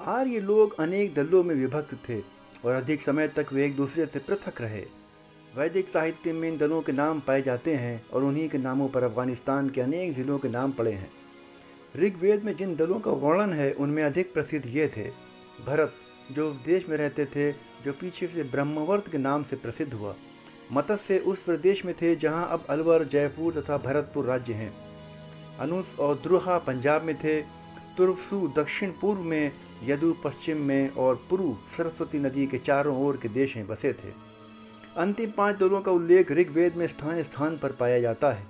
आर्य लोग अनेक दलों में विभक्त थे और अधिक समय तक वे एक दूसरे से पृथक रहे। वैदिक साहित्य में इन दलों के नाम पाए जाते हैं और उन्हीं के नामों पर अफगानिस्तान के अनेक जिलों के नाम पड़े हैं। ऋग्वेद में जिन दलों का वर्णन है उनमें अधिक प्रसिद्ध ये थे: भरत, जो उस देश में रहते थे जो पीछे से ब्रह्मवर्त के नाम से प्रसिद्ध हुआ। मत्स्य उस प्रदेश में थे जहाँ अब अलवर, जयपुर तथा भरतपुर राज्य हैं। अनुस और द्रुहा पंजाब में थे। तुर्वसु दक्षिण पूर्व में, यदु पश्चिम में और पुरु सरस्वती नदी के चारों ओर के देश में बसे थे। अंतिम 5 दलों का उल्लेख ऋग्वेद में स्थान स्थान पर पाया जाता है।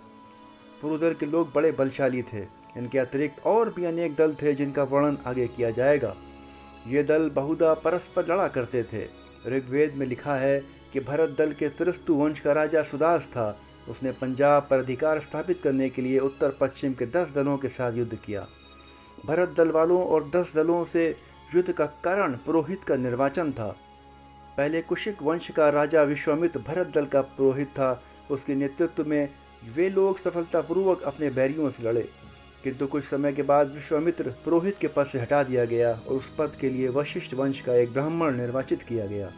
पुरुदल के लोग बड़े बलशाली थे। इनके अतिरिक्त और भी अनेक दल थे जिनका वर्णन आगे किया जाएगा। ये दल बहुधा परस्पर लड़ा करते थे। ऋग्वेद में लिखा है कि भरत दल के तुरस्तु वंश का राजा सुदास था। उसने पंजाब पर अधिकार स्थापित करने के लिए उत्तर पश्चिम के 10 दलों के साथ युद्ध किया। भरत दल वालों और 10 दलों से युद्ध का कारण पुरोहित का निर्वाचन था। पहले कुशिक वंश का राजा विश्वामित्र भरत दल का पुरोहित था। उसके नेतृत्व में वे लोग सफलतापूर्वक अपने बैरियों से लड़े, किंतु कुछ समय के बाद विश्वामित्र पुरोहित के पद से हटा दिया गया और उस पद के लिए वशिष्ठ वंश का एक ब्राह्मण निर्वाचित किया गया।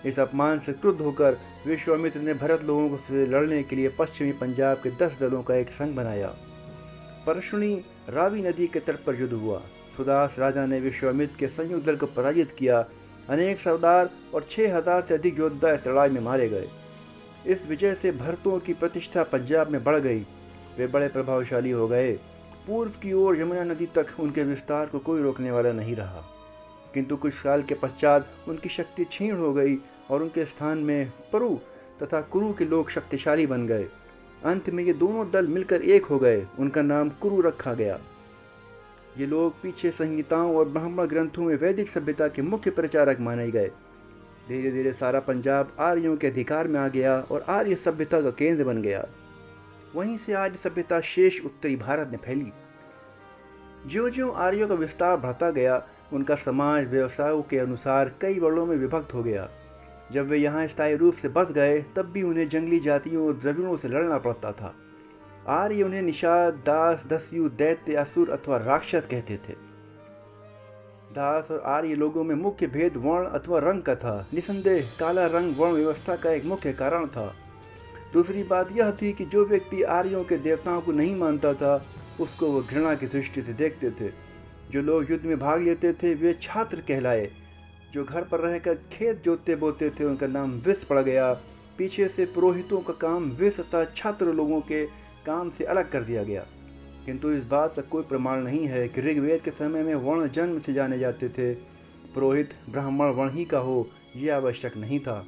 इस अपमान से क्रुद्ध होकर विश्वामित्र ने भरत लोगों से लड़ने के लिए पश्चिमी पंजाब के 10 दलों का एक संघ बनाया। परशुनी रावी नदी के तट पर युद्ध हुआ। सुदास राजा ने विश्वामित्र के संयुक्त दल को पराजित किया। अनेक सरदार और 6000 से अधिक योद्धा इस लड़ाई में मारे गए। इस विजय से भरतों की प्रतिष्ठा पंजाब में बढ़ गई। वे बड़े प्रभावशाली हो गए। पूर्व की ओर यमुना नदी तक उनके विस्तार को कोई रोकने वाला नहीं रहा। किंतु कुछ साल के पश्चात उनकी शक्ति क्षीण हो गई और उनके स्थान में पुरु तथा कुरु के लोग शक्तिशाली बन गए। अंत में ये दोनों दल मिलकर एक हो गए। उनका नाम कुरु रखा गया। ये लोग पीछे संहिताओं और ब्राह्मण ग्रंथों में वैदिक सभ्यता के मुख्य प्रचारक माने गए। धीरे धीरे सारा पंजाब आर्यों के अधिकार में आ गया और आर्य सभ्यता का केंद्र बन गया। वहीं से आर्य सभ्यता शेष उत्तरी भारत में फैली। ज्यों-ज्यों आर्यों का विस्तार बढ़ता गया, उनका समाज व्यवसायों के अनुसार कई वर्णों में विभक्त हो गया। जब वे यहाँ स्थायी रूप से बस गए, तब भी उन्हें जंगली जातियों और द्रविड़ों से लड़ना पड़ता था। आर्य उन्हें निषाद, दास, दस्यु, दैत्य, असुर अथवा राक्षस कहते थे। दास और आर्य लोगों में मुख्य भेद वर्ण अथवा रंग का था। निसंदेह काला रंग वर्ण व्यवस्था का एक मुख्य कारण था। दूसरी बात यह थी कि जो व्यक्ति आर्यों के देवताओं को नहीं मानता था, उसको वो घृणा की दृष्टि से देखते थे। जो लोग युद्ध में भाग लेते थे वे छात्र कहलाए। जो घर पर रहकर खेत जोतते बोते थे उनका नाम विष पड़ गया। पीछे से पुरोहितों का काम विष तथा छात्र लोगों के काम से अलग कर दिया गया। किंतु इस बात का कोई प्रमाण नहीं है कि ऋग्वेद के समय में वर्ण जन्म से जाने जाते थे। पुरोहित ब्राह्मण वर्ण ही का हो, यह आवश्यक नहीं था।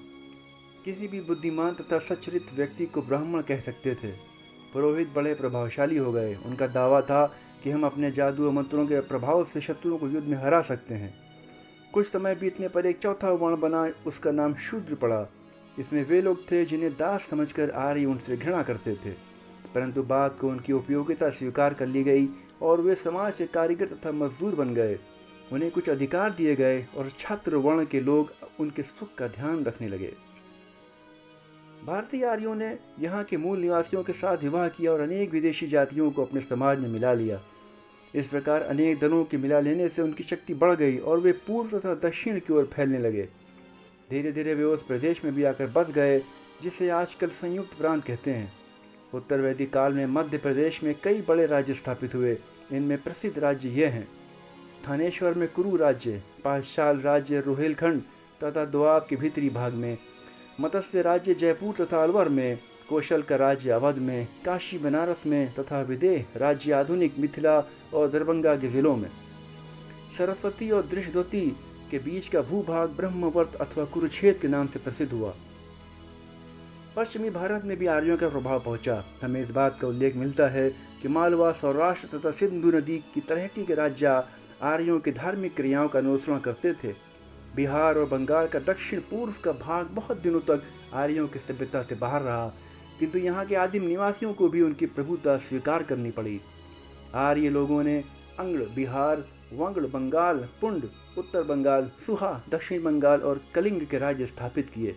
किसी भी बुद्धिमान तथा सच्चरित्र व्यक्ति को ब्राह्मण कह सकते थे। पुरोहित बड़े प्रभावशाली हो गए। उनका दावा था कि हम अपने जादू और मंत्रों के प्रभाव से शत्रुओं को युद्ध में हरा सकते हैं। कुछ समय बीतने पर एक चौथा वर्ण बना, उसका नाम शूद्र पड़ा। इसमें वे लोग थे जिन्हें दास समझकर आर्य उनसे घृणा करते थे, परंतु बाद को उनकी उपयोगिता स्वीकार कर ली गई और वे समाज के कारीगर तथा मजदूर बन गए। उन्हें कुछ अधिकार दिए गए और छात्र वर्ण के लोग उनके सुख का ध्यान रखने लगे। भारतीय आर्यों ने यहाँ के मूल निवासियों के साथ विवाह किया और अनेक विदेशी जातियों को अपने समाज में मिला लिया। इस प्रकार अनेक दलों के मिला लेने से उनकी शक्ति बढ़ गई और वे पूर्व तथा दक्षिण की ओर फैलने लगे। धीरे धीरे वे उस प्रदेश में भी आकर बस गए जिसे आजकल संयुक्त प्रांत कहते हैं। उत्तर वैदिक काल में मध्य प्रदेश में कई बड़े राज्य स्थापित हुए। इनमें प्रसिद्ध राज्य ये हैं: थानेश्वर में कुरु राज्य, पांचाल राज्य रुहेलखंड तथा दोआब के भीतरी भाग में, मत्स्य राज्य जयपुर तथा अलवर में, कौशल का राज्य अवध में, काशी बनारस में तथा विदेह राज्य आधुनिक मिथिला और दरभंगा के जिलों में। सरस्वती और दृशद्वती के बीच का भूभाग ब्रह्मवर्त अथवा कुरुक्षेत्र के नाम से प्रसिद्ध हुआ। पश्चिमी भारत में भी आर्यों का प्रभाव पहुंचा। हमें इस बात का उल्लेख मिलता है कि मालवा, सौराष्ट्र तथा सिंधु नदी की तलहटी के राज्य आर्यों की धार्मिक क्रियाओं का अनुसरण करते थे। बिहार और बंगाल का दक्षिण पूर्व का भाग बहुत दिनों तक आर्यों की सभ्यता से बाहर रहा, किंतु यहाँ के आदिम निवासियों को भी उनकी प्रभुता स्वीकार करनी पड़ी। आर्य लोगों ने अंगड़ बिहार, वंगड़ बंगाल, पुंड उत्तर बंगाल, सुहा दक्षिण बंगाल और कलिंग के राज्य स्थापित किए।